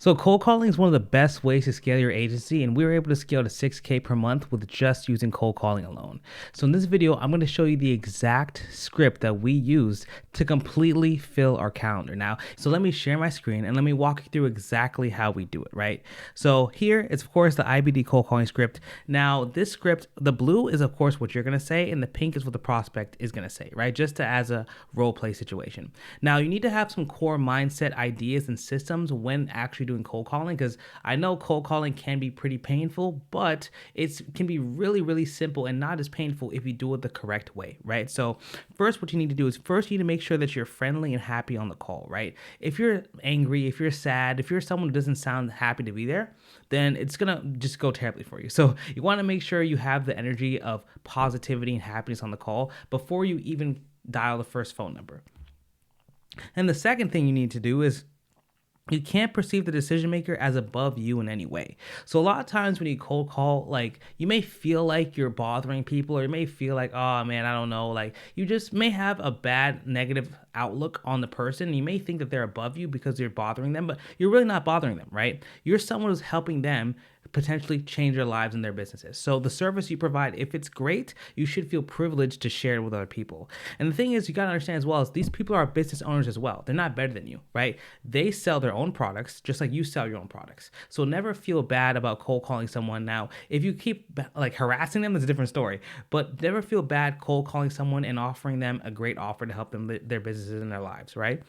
So cold calling is one of the best ways to scale your agency, and we were able to scale to 6K per month with just using cold calling alone. So in this video, I'm going to show you the exact script that we used to completely fill our calendar. Now, so let me share my screen and let me walk you through exactly how we do it, right? So here is of course the IBD cold calling script. Now this script, the blue is of course what you're going to say, and the pink is what the prospect is going to say, right? Just as a role play situation. Now you need to have some core mindset ideas and systems when actually doing cold calling, because I know cold calling can be pretty painful, but it can be really, really simple and not as painful if you do it the correct way, right? So first, what you need to do is first you need to make sure that you're friendly and happy on the call, right? If you're angry, if you're sad, if you're someone who doesn't sound happy to be there, then it's gonna just go terribly for you. So you want to make sure you have the energy of positivity and happiness on the call before you even dial the first phone number. And the second thing you need to do is you can't perceive the decision maker as above you in any way. So a lot of times when you cold call, like you may feel like you're bothering people, or you may feel like, oh man, I don't know, like you just may have a bad negative outlook on the person. You may think that they're above you because you're bothering them, but you're really not bothering them, right? You're someone who's helping them potentially change their lives and their businesses. So the service you provide, if it's great, you should feel privileged to share it with other people. And the thing is, you got to understand as well, is these people are business owners as well. They're not better than you, right? They sell their own products just like you sell your own products. So never feel bad about cold calling someone. Now, if you keep like harassing them, it's a different story, but never feel bad cold calling someone and offering them a great offer to help them their businesses and their lives, right?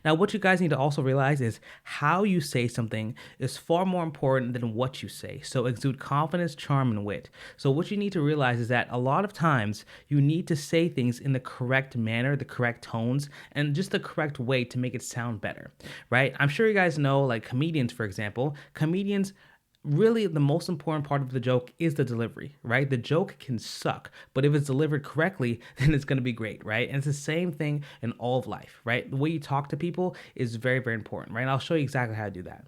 Now, what you guys need to also realize is how you say something is far more important than what you say. So exude confidence, charm, and wit. So what you need to realize is that a lot of times you need to say things in the correct manner, the correct tones, and just the correct way to make it sound better, right? I'm sure you guys know, like comedians, for example, really the most important part of the joke is the delivery, right? The joke can suck, but if it's delivered correctly, then it's going to be great, right? And it's the same thing in all of life, right? The way you talk to people is very, very important, right? And I'll show you exactly how to do that.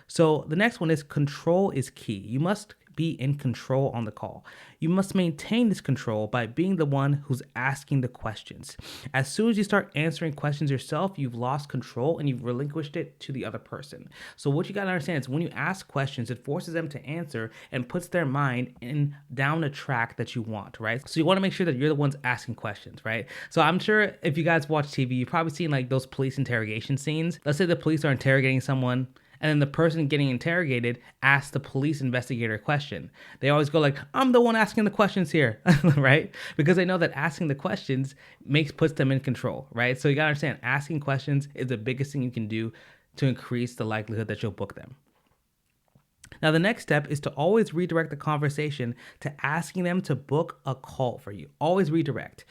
So the next one is control is key. You must be in control on the call. You must maintain this control by being the one who's asking the questions. As soon as you start answering questions yourself, you've lost control and you've relinquished it to the other person. So what you got to understand is when you ask questions, it forces them to answer and puts their mind down a track that you want, right? So you want to make sure that you're the ones asking questions, right? So I'm sure if you guys watch TV, you've probably seen like those police interrogation scenes. Let's say the police are interrogating someone, and then the person getting interrogated asks the police investigator a question. They always go like, I'm the one asking the questions here, right? Because they know that asking the questions puts them in control, right? So you gotta understand, asking questions is the biggest thing you can do to increase the likelihood that you'll book them. Now, the next step is to always redirect the conversation to asking them to book a call for you. Always redirect.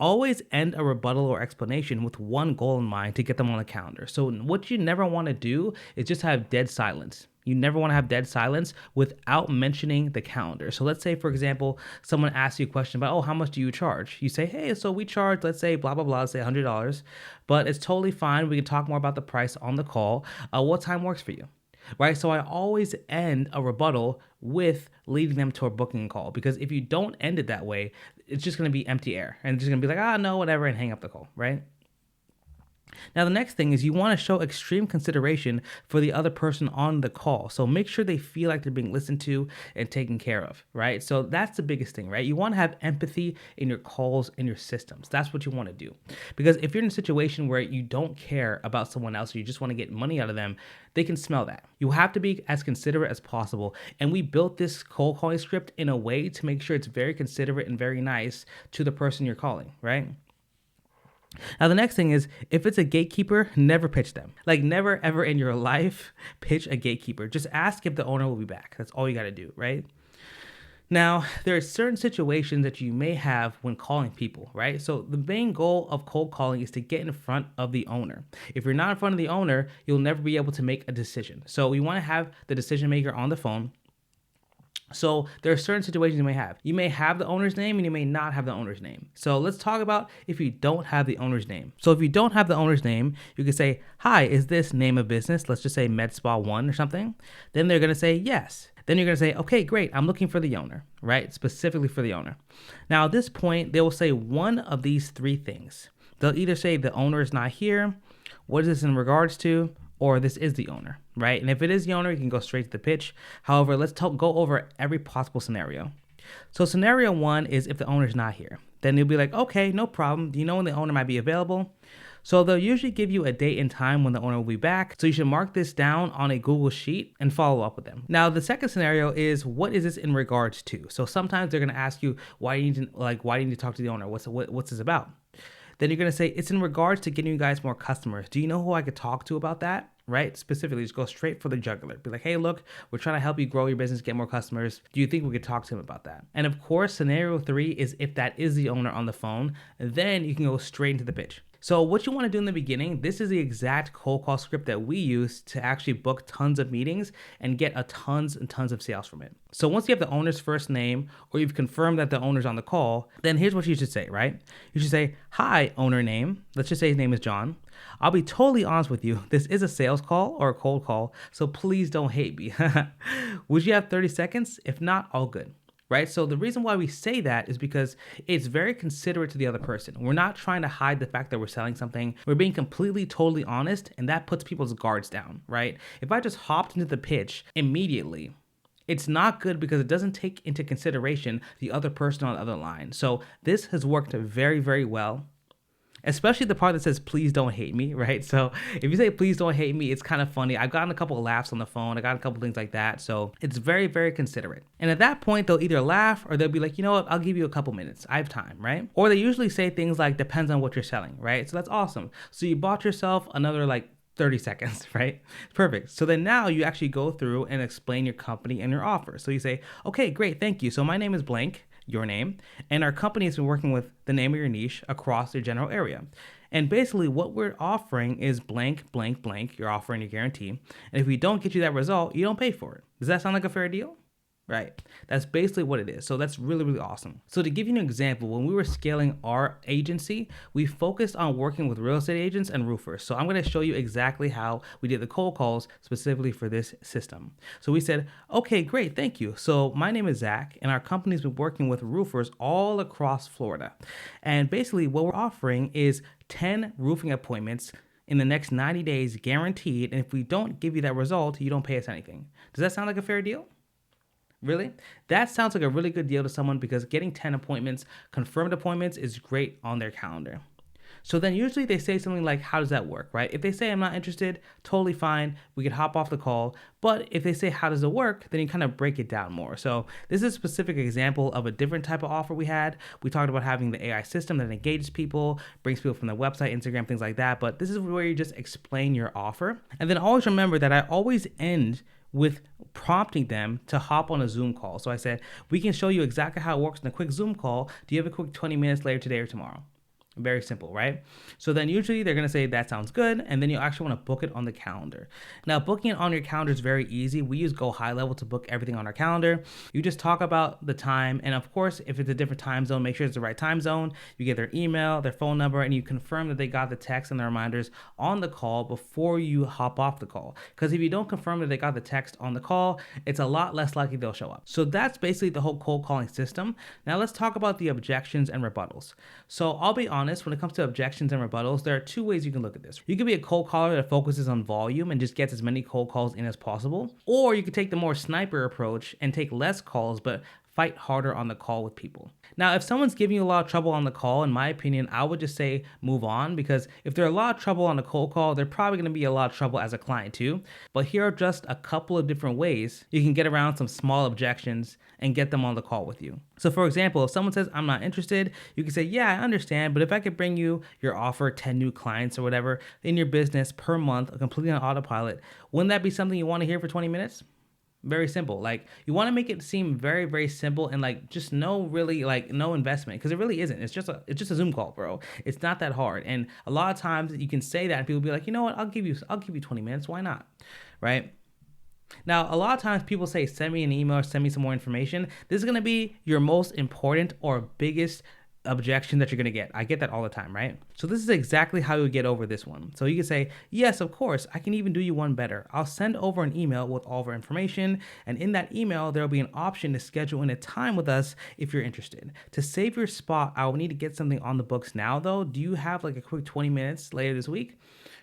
Always end a rebuttal or explanation with one goal in mind to get them on the calendar. So what you never want to do is just have dead silence. You never want to have dead silence without mentioning the calendar. So let's say, for example, someone asks you a question about, oh, how much do you charge? You say, hey, so we charge, let's say, blah, blah, blah, let's say $100, but it's totally fine. We can talk more about the price on the call. What time works for you? Right? So I always end a rebuttal with leading them to a booking call, because if you don't end it that way, it's just going to be empty air and it's just going to be like, no, whatever, and hang up the call, right? Now, the next thing is you want to show extreme consideration for the other person on the call. So make sure they feel like they're being listened to and taken care of, right? So that's the biggest thing, right? You want to have empathy in your calls and your systems. That's what you want to do. Because if you're in a situation where you don't care about someone else, or you just want to get money out of them, they can smell that. You have to be as considerate as possible. And we built this cold calling script in a way to make sure it's very considerate and very nice to the person you're calling, right? Now, the next thing is, if it's a gatekeeper, never pitch them. Like, never, ever in your life pitch a gatekeeper. Just ask if the owner will be back. That's all you got to do, right? Now, there are certain situations that you may have when calling people, right? So the main goal of cold calling is to get in front of the owner. If you're not in front of the owner, you'll never be able to make a decision. So we want to have the decision maker on the phone. So there are certain situations you may have. You may have the owner's name and you may not have the owner's name. So let's talk about if you don't have the owner's name. So if you don't have the owner's name, you can say, hi, is this name of business? Let's just say Med Spa 1 or something. Then they're going to say yes. Then you're going to say, okay, great. I'm looking for the owner, right? Specifically for the owner. Now at this point, they will say one of these three things. They'll either say the owner is not here. What is this in regards to? or this is the owner, right? And if it is the owner, you can go straight to the pitch. However, let's go over every possible scenario. So scenario one is if the owner's not here. Then you'll be like, okay, no problem. Do you know when the owner might be available? So they'll usually give you a date and time when the owner will be back. So you should mark this down on a Google Sheet and follow up with them. Now, the second scenario is what is this in regards to? So sometimes they're going to ask you, why do you need to talk to the owner? What's this about? Then you're going to say, it's in regards to getting you guys more customers. Do you know who I could talk to about that? Right? Specifically, just go straight for the jugular. Be like, hey, look, we're trying to help you grow your business, get more customers. Do you think we could talk to him about that? And of course, scenario three is if that is the owner on the phone, then you can go straight into the pitch. So what you want to do in the beginning, this is the exact cold call script that we use to actually book tons of meetings and get tons and tons of sales from it. So once you have the owner's first name or you've confirmed that the owner's on the call, then here's what you should say, right? You should say, hi, owner name. Let's just say his name is John. I'll be totally honest with you. This is a sales call or a cold call, so please don't hate me. Would you have 30 seconds? If not, all good. Right? So the reason why we say that is because it's very considerate to the other person. We're not trying to hide the fact that we're selling something. We're being completely, totally honest, and that puts people's guards down, right? If I just hopped into the pitch immediately, it's not good because it doesn't take into consideration the other person on the other line. So this has worked very, very well. Especially the part that says, please don't hate me, right? So if you say, please don't hate me, it's kind of funny. I've gotten a couple of laughs on the phone. I got a couple things like that. So it's very, very considerate. And at that point, they'll either laugh or they'll be like, you know what? I'll give you a couple minutes. I have time, right? Or they usually say things like, depends on what you're selling, right? So that's awesome. So you bought yourself another 30 seconds, right? Perfect. So then now you actually go through and explain your company and your offer. So you say, okay, great. Thank you. So my name is blank, your name, and our company has been working with the name of your niche across your general area. And basically what we're offering is blank, blank, blank. You're offering a guarantee. And if we don't get you that result, you don't pay for it. Does that sound like a fair deal? Right. That's basically what it is. So that's really, really awesome. So to give you an example, when we were scaling our agency, we focused on working with real estate agents and roofers. So I'm going to show you exactly how we did the cold calls specifically for this system. So we said, okay, great. Thank you. So my name is Zach and our company's been working with roofers all across Florida. And basically what we're offering is 10 roofing appointments in the next 90 days guaranteed. And if we don't give you that result, you don't pay us anything. Does that sound like a fair deal? Really? That sounds like a really good deal to someone because getting 10 appointments, confirmed appointments, is great on their calendar. So then usually they say something like, how does that work, right? If they say, I'm not interested, totally fine. We could hop off the call. But if they say, how does it work? Then you kind of break it down more. So this is a specific example of a different type of offer we had. We talked about having the AI system that engages people, brings people from the website, Instagram, things like that. But this is where you just explain your offer. And then always remember that I always end with prompting them to hop on a Zoom call. So I said, we can show you exactly how it works in a quick Zoom call. Do you have a quick 20 minutes later today or tomorrow? Very simple, right? So then usually they're going to say that sounds good, and then you actually want to book it on the calendar. Now, booking it on your calendar is very easy. We use Go High Level to book everything on our calendar. You just talk about the time, and of course, if it's a different time zone, make sure it's the right time zone. You get their email, their phone number, and you confirm that they got the text and the reminders on the call before you hop off the call. Because if you don't confirm that they got the text on the call, it's a lot less likely they'll show up. So that's basically the whole cold calling system. Now let's talk about the objections and rebuttals. So I'll be honest, when it comes to objections and rebuttals, there are two ways you can look at this. You could be a cold caller that focuses on volume and just gets as many cold calls in as possible, or you could take the more sniper approach and take less calls but fight harder on the call with people. Now, if someone's giving you a lot of trouble on the call, in my opinion, I would just say move on, because if they're a lot of trouble on a cold call, they're probably going to be a lot of trouble as a client too. But here are just a couple of different ways you can get around some small objections and get them on the call with you. So for example, if someone says, I'm not interested, you can say, yeah, I understand, but if I could bring you your offer, 10 new clients or whatever in your business per month, completely on autopilot, wouldn't that be something you want to hear for 20 minutes? Very simple. Like, you want to make it seem very, very simple and just no investment, because it really isn't. It's just a Zoom call, bro. It's not that hard. And a lot of times you can say that and people will be like, you know what, I'll give you 20 minutes. Why not? Right? Now, a lot of times people say, send me an email or send me some more information. This is going to be your most important or biggest objection that you're going to get. I get that all the time, right? So this is exactly how you get over this one. So you can say, yes, of course, I can even do you one better. I'll send over an email with all of our information. And in that email, there'll be an option to schedule in a time with us if you're interested. To save your spot, I will need to get something on the books now though. Do you have a quick 20 minutes later this week?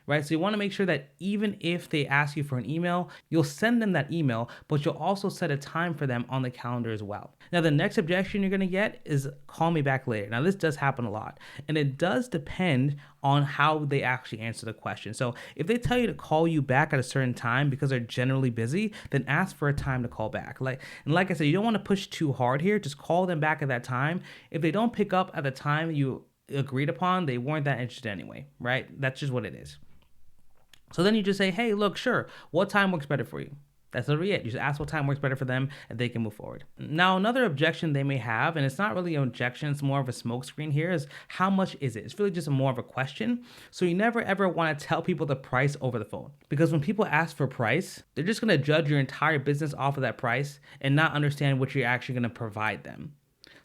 right? So you want to make sure that even if they ask you for an email, you'll send them that email, but you'll also set a time for them on the calendar as well. Now, the next objection you're going to get is call me back later. Now, this does happen a lot, and it does depend on how they actually answer the question. So if they tell you to call you back at a certain time because they're generally busy, then ask for a time to call back. Like I said, you don't want to push too hard here. Just call them back at that time. If they don't pick up at the time you agreed upon, they weren't that interested anyway, right? That's just what it is. So then you just say, hey, look, sure, what time works better for you? That's literally it. You just ask what time works better for them and they can move forward. Now, another objection they may have, and it's not really an objection, it's more of a smokescreen here, is how much is it? It's really just more of a question. So you never ever want to tell people the price over the phone, because when people ask for price, they're just going to judge your entire business off of that price and not understand what you're actually going to provide them.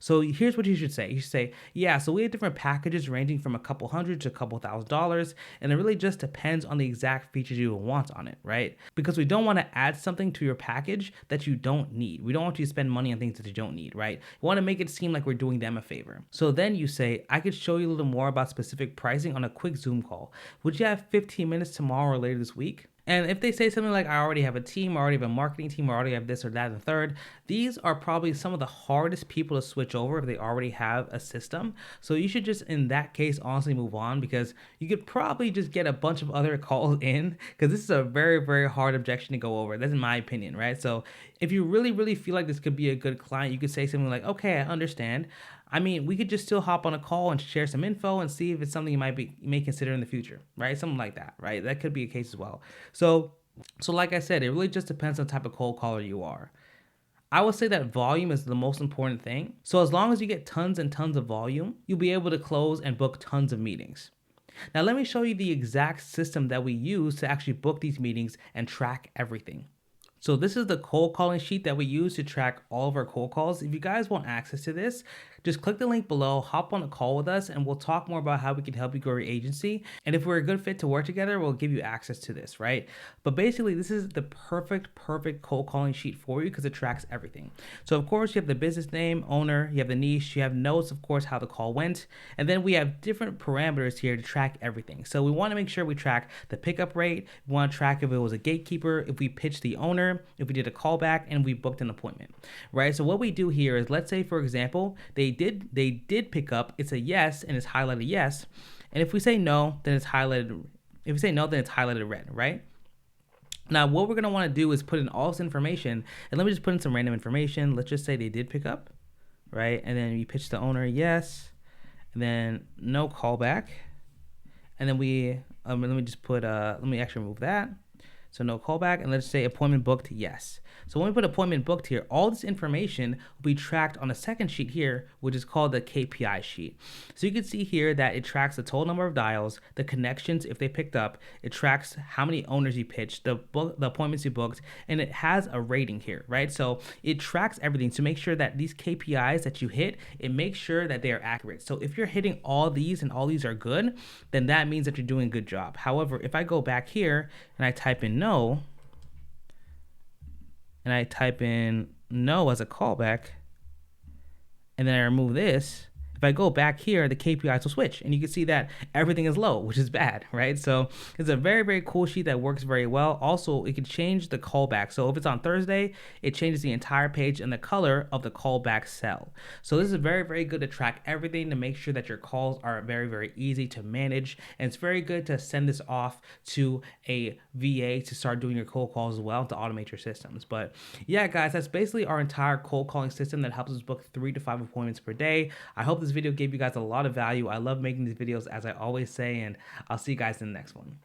So here's what you should say. You should say, yeah, so we have different packages ranging from a couple hundred to a couple $1,000s, and it really just depends on the exact features you want on it, right? Because we don't want to add something to your package that you don't need. We don't want you to spend money on things that you don't need, right? We want to make it seem like we're doing them a favor. So then you say, I could show you a little more about specific pricing on a quick Zoom call. Would you have 15 minutes tomorrow or later this week? And if they say something like, I already have a team, I already have a marketing team, I already have this or that and the third, these are probably some of the hardest people to switch over if they already have a system. So you should just, in that case, honestly move on, because you could probably just get a bunch of other calls in, because this is a very, very hard objection to go over. That's in my opinion, right? So if you really, really feel like this could be a good client, you could say something like, okay, I understand. I mean, we could just still hop on a call and share some info and see if it's something you may consider in the future, right? Something like that, right? That could be a case as well. So like I said, it really just depends on the type of cold caller you are. I would say that volume is the most important thing. So as long as you get tons and tons of volume, you'll be able to close and book tons of meetings. Now, let me show you the exact system that we use to actually book these meetings and track everything. So this is the cold calling sheet that we use to track all of our cold calls. If you guys want access to this, just click the link below, hop on a call with us, and we'll talk more about how we can help you grow your agency. And if we're a good fit to work together, we'll give you access to this, right? But basically, this is the perfect cold calling sheet for you because it tracks everything. So of course, you have the business name, owner, you have the niche, you have notes, of course, how the call went. And then we have different parameters here to track everything. So we want to make sure we track the pickup rate. We want to track if it was a gatekeeper, if we pitched the owner, if we did a callback, and we booked an appointment, right? So what we do here is, let's say, for example, they did pick up, it's a yes, and it's highlighted yes. And if we say no, then it's highlighted. If we say no, then it's highlighted red, right? Now, what we're going to want to do is put in all this information, and let me just put in some random information. Let's just say they did pick up, right? And then we pitch the owner, yes, and then no callback. And then let me just put, let me actually remove that. So no callback, and let's say appointment booked, yes. So when we put appointment booked here, all this information will be tracked on a second sheet here, which is called the KPI sheet. So you can see here that it tracks the total number of dials, the connections if they picked up, it tracks how many owners you pitched, the appointments you booked, and it has a rating here, right? So it tracks everything to make sure that these KPIs that you hit, it makes sure that they are accurate. So if you're hitting all these and all these are good, then that means that you're doing a good job. However, if I go back here and I type in no, and I type in no as a callback, and then I remove this, if I go back here, the KPIs will switch, and you can see that everything is low, which is bad, right? So it's a very, very cool sheet that works very well. Also, it can change the callback. So if it's on Thursday, it changes the entire page and the color of the callback cell. So this is very, very good to track everything, to make sure that your calls are very, very easy to manage. And it's very good to send this off to a VA to start doing your cold calls as well, to automate your systems. But yeah, guys, that's basically our entire cold calling system that helps us book 3 to 5 appointments per day. I hope this video gave you guys a lot of value. I love making these videos, as I always say, and I'll see you guys in the next one.